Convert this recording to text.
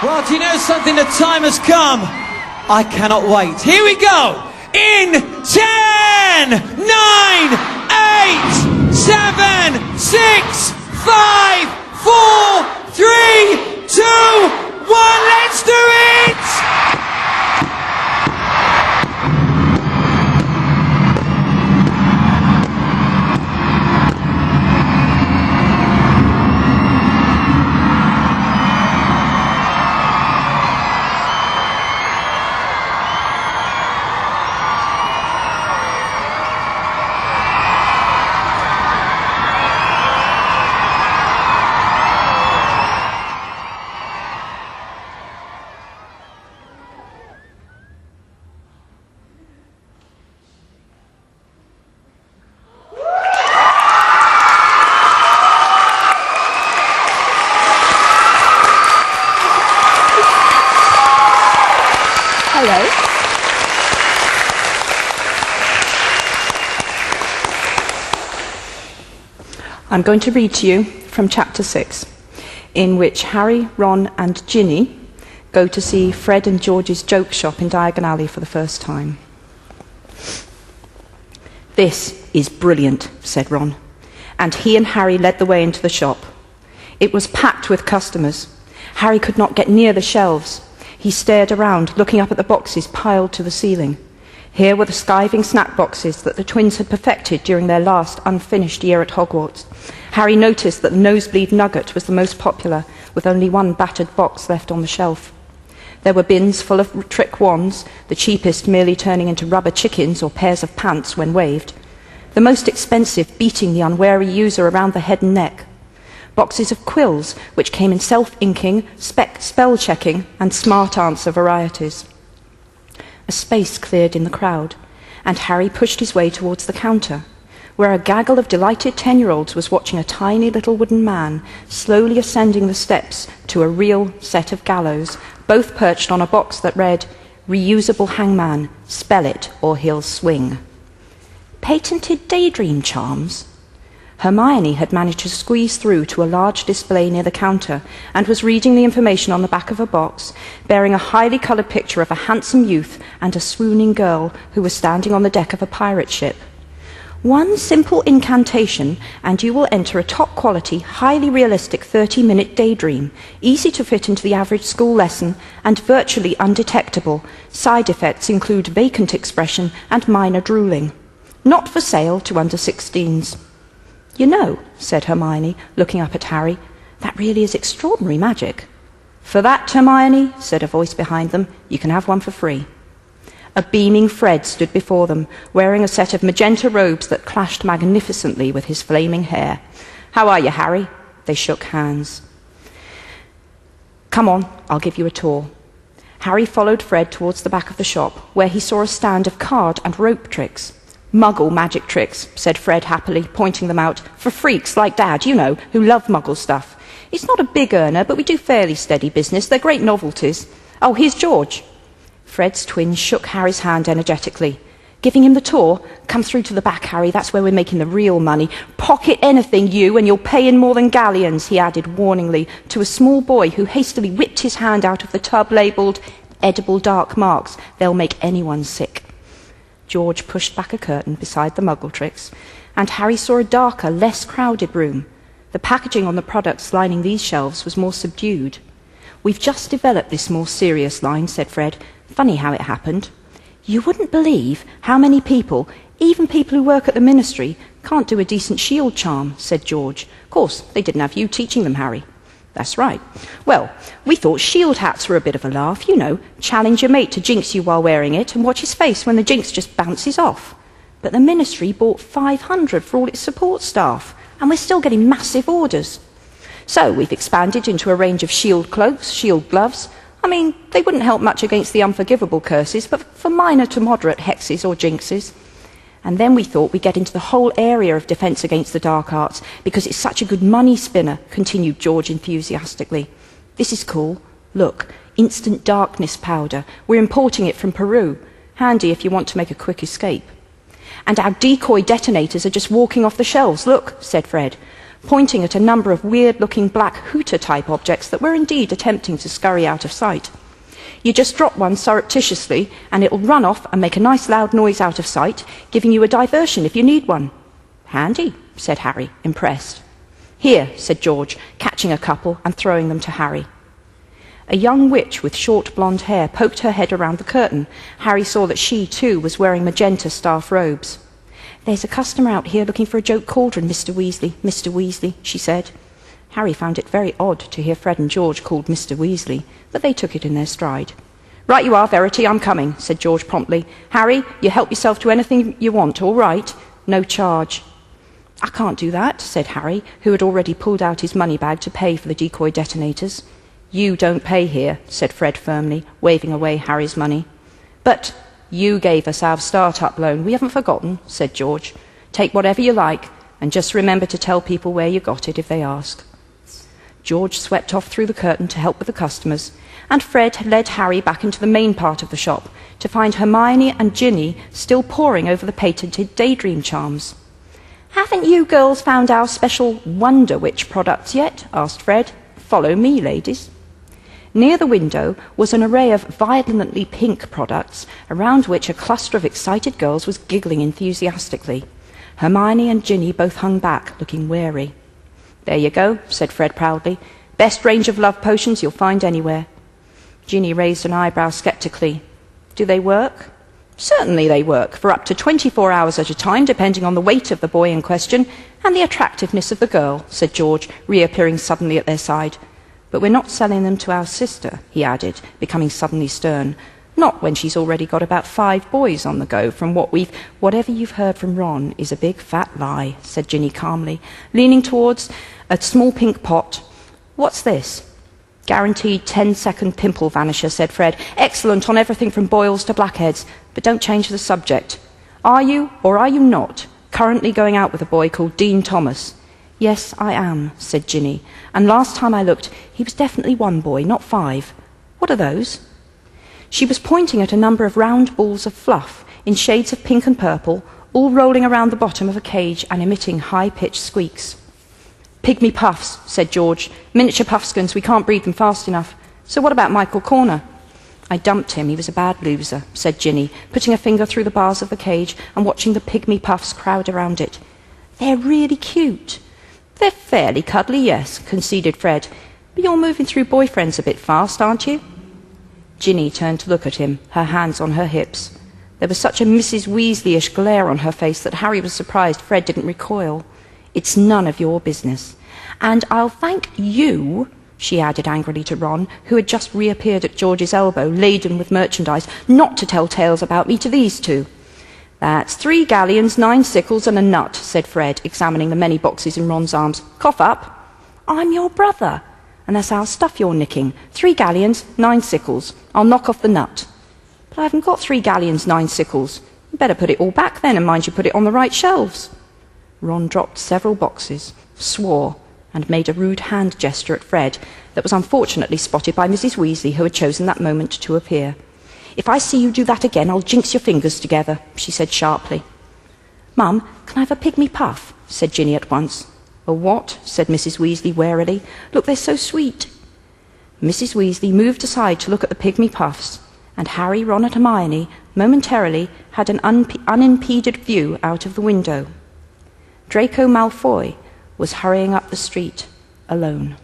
Well, do you know something? The time has come. I cannot wait. Here we go. In 10, 9, 8, 7, 6, 5, 4, 3, 2, 1. Let's do it! Hello. I'm going to read to you from chapter 6, in which Harry, Ron and Ginny go to see Fred and George's joke shop in Diagon Alley for the first time. "This is brilliant," said Ron, and he and Harry led the way into the shop. It was packed with customers. Harry could not get near the shelves. He stared around, looking up at the boxes piled to the ceiling. Here were the skiving snack boxes that the twins had perfected during their last unfinished year at Hogwarts. Harry noticed that the nosebleed nugget was the most popular, with only one battered box left on the shelf. There were bins full of trick wands, the cheapest merely turning into rubber chickens or pairs of pants when waved. The most expensive beating the unwary user around the head and neck. Boxes of quills, which came in self-inking, spell-checking, and smart answer varieties. A space cleared in the crowd, and Harry pushed his way towards the counter, where a gaggle of delighted 10-year-olds was watching a tiny little wooden man slowly ascending the steps to a real set of gallows, both perched on a box that read, "Reusable hangman, spell it or he'll swing." Patented daydream charms? Hermione had managed to squeeze through to a large display near the counter and was reading the information on the back of a box, bearing a highly coloured picture of a handsome youth and a swooning girl who was standing on the deck of a pirate ship. One simple incantation and you will enter a top-quality, highly realistic 30-minute daydream, easy to fit into the average school lesson and virtually undetectable. Side effects include vacant expression and minor drooling. Not for sale to under-16s. "You know," said Hermione, looking up at Harry, "that really is extraordinary magic." "For that, Hermione," said a voice behind them, "you can have one for free." A beaming Fred stood before them, wearing a set of magenta robes that clashed magnificently with his flaming hair. "How are you, Harry?" They shook hands. "Come on, I'll give you a tour." Harry followed Fred towards the back of the shop, where he saw a stand of card and rope tricks. "Muggle magic tricks," said Fred happily, pointing them out, "for freaks like Dad, you know, who love Muggle stuff. It's not a big earner, but we do fairly steady business. They're great novelties. Oh, here's George." Fred's twin shook Harry's hand energetically. "Giving him the tour? Come through to the back, Harry, that's where we're making the real money. Pocket anything, you, and you'll pay in more than galleons," he added warningly to a small boy who hastily whipped his hand out of the tub labelled, "Edible dark marks. They'll make anyone sick." George pushed back a curtain beside the Muggle tricks, and Harry saw a darker, less crowded room. The packaging on the products lining these shelves was more subdued. "We've just developed this more serious line," said Fred. "Funny how it happened. You wouldn't believe how many people, even people who work at the ministry, can't do a decent shield charm," said George. "Of course, they didn't have you teaching them, Harry." "That's right. Well, we thought shield hats were a bit of a laugh, you know, challenge your mate to jinx you while wearing it and watch his face when the jinx just bounces off. But the ministry bought 500 for all its support staff, and we're still getting massive orders. So we've expanded into a range of shield cloaks, shield gloves. I mean, they wouldn't help much against the unforgivable curses, but for minor to moderate hexes or jinxes. And then we thought we'd get into the whole area of defence against the dark arts, because it's such a good money spinner," continued George enthusiastically. "This is cool. Look, instant darkness powder. We're importing it from Peru. Handy if you want to make a quick escape." "And our decoy detonators are just walking off the shelves, look," said Fred. pointing at a number of weird-looking black hooter-type objects that were indeed attempting to scurry out of sight. You just drop one surreptitiously, and it'll run off and make a nice loud noise out of sight, giving you a diversion if you need one. Handy, said Harry, impressed. Here, said George, catching a couple and throwing them to Harry. A young witch with short blonde hair poked her head around the curtain. Harry saw that she, too, was wearing magenta staff robes. "There's a customer out here looking for a joke cauldron, Mr. Weasley, she said. Harry found it very odd to hear Fred and George called Mr. Weasley, but they took it in their stride. "Right you are, Verity, I'm coming," said George promptly. "Harry, you help yourself to anything you want, all right? No charge." "I can't do that," said Harry, who had already pulled out his money bag to pay for the decoy detonators. "You don't pay here," said Fred firmly, waving away Harry's money. "But you gave us our start-up loan. We haven't forgotten," said George. "Take whatever you like, and just remember to tell people where you got it if they ask." George swept off through the curtain to help with the customers, and Fred led Harry back into the main part of the shop to find Hermione and Ginny still poring over the patented Daydream charms. "Haven't you girls found our special Wonder Witch products yet?" asked Fred. "Follow me, ladies." Near the window was an array of violently pink products, around which a cluster of excited girls was giggling enthusiastically. Hermione and Ginny both hung back, looking wary. "There you go," said Fred proudly. "Best range of love potions you'll find anywhere." Ginny raised an eyebrow sceptically. "Do they work?" "Certainly they work, for up to 24 hours at a time, depending on the weight of the boy in question and the attractiveness of the girl," said George, reappearing suddenly at their side. "But we're not selling them to our sister," he added, becoming suddenly stern. "Not when she's already got about 5 boys on the go from Whatever you've heard from Ron is a big fat lie," said Ginny calmly, leaning towards a small pink pot. "What's this?" "Guaranteed 10-second pimple vanisher," said Fred. "Excellent on everything from boils to blackheads. But don't change the subject. Are you, or are you not, currently going out with a boy called Dean Thomas?" "Yes, I am," said Ginny. "And last time I looked, he was definitely one boy, not 5. What are those?" She was pointing at a number of round balls of fluff in shades of pink and purple, all rolling around the bottom of a cage and emitting high-pitched squeaks. "Pygmy puffs," said George. "Miniature puffskins, we can't breed them fast enough. So what about Michael Corner?" "I dumped him, he was a bad loser," said Ginny, putting a finger through the bars of the cage and watching the pygmy puffs crowd around it. "They're really cute." "They're fairly cuddly, yes," conceded Fred. "But you're moving through boyfriends a bit fast, aren't you?" Ginny turned to look at him, her hands on her hips. There was such a Mrs. Weasley-ish glare on her face that Harry was surprised Fred didn't recoil. "It's none of your business. And I'll thank you," she added angrily to Ron, who had just reappeared at George's elbow, laden with merchandise, "not to tell tales about me to these two." "That's 3 galleons, 9 sickles, and a nut," said Fred, examining the many boxes in Ron's arms. "Cough up." "I'm your brother, and that's our stuff you're nicking. 3 galleons, 9 sickles. I'll knock off the nut." "But I haven't got 3 galleons, 9 sickles. You better put it all back then, and mind you put it on the right shelves." Ron dropped several boxes, swore, and made a rude hand gesture at Fred that was unfortunately spotted by Mrs. Weasley, who had chosen that moment to appear. "If I see you do that again, I'll jinx your fingers together," she said sharply. "Mum, can I have a pygmy puff?" said Ginny at once. "A what?" said Mrs. Weasley warily. "Look, they're so sweet." Mrs. Weasley moved aside to look at the pygmy puffs, and Harry, Ron and Hermione momentarily had an unimpeded view out of the window. Draco Malfoy was hurrying up the street alone.